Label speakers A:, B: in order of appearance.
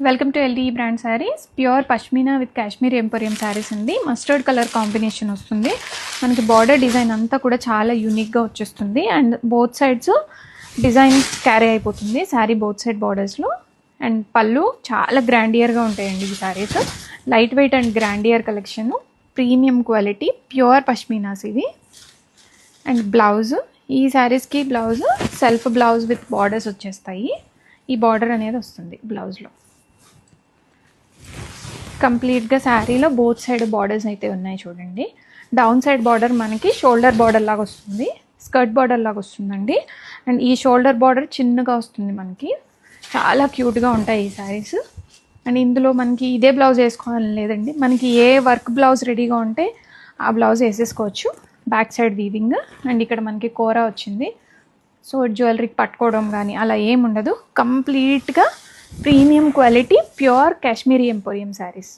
A: Welcome to LD brand saris. Pure pashmina with Kashmir emporium saris అండి. Mustard colour combination వస్తుంది. మనకి border design అంతా కూడా చాలా యూనిక్గా వచ్చేస్తుంది. And both sides design carry అయిపోతుంది శారీ బోత్ సైడ్ బార్డర్స్లో. అండ్ పళ్ళు చాలా గ్రాండియర్గా ఉంటాయండి ఈ saris. Light weight and grandeur collection, premium quality pure pashminas ఇవి. అండ్ బ్లౌజ్, ఈ శారీస్కి blouse self blouse with borders వచ్చేస్తాయి. ఈ బార్డర్ అనేది వస్తుంది బ్లౌజ్లో. కంప్లీట్గా శారీలో బోత్ సైడ్ బార్డర్స్ అయితే ఉన్నాయి చూడండి. డౌన్ సైడ్ బార్డర్ మనకి షోల్డర్ బార్డర్ లాగా వస్తుంది, స్కర్ట్ బార్డర్ లాగా వస్తుందండి. అండ్ ఈ షోల్డర్ బార్డర్ చిన్నగా వస్తుంది మనకి. చాలా క్యూట్గా ఉంటాయి ఈ శారీస్. అండ్ ఇందులో మనకి ఇదే బ్లౌజ్ వేసుకోవాలని లేదండి, మనకి ఏ వర్క్ బ్లౌజ్ రెడీగా ఉంటే ఆ బ్లౌజ్ వేసేసుకోవచ్చు. Back side weaving. అండ్ ఇక్కడ మనకి కోరా వచ్చింది. సో జ్యువెలరీకి పట్టుకోవడం కానీ అలా ఏముండదు. కంప్లీట్గా premium quality pure Kashmiri emporium saris.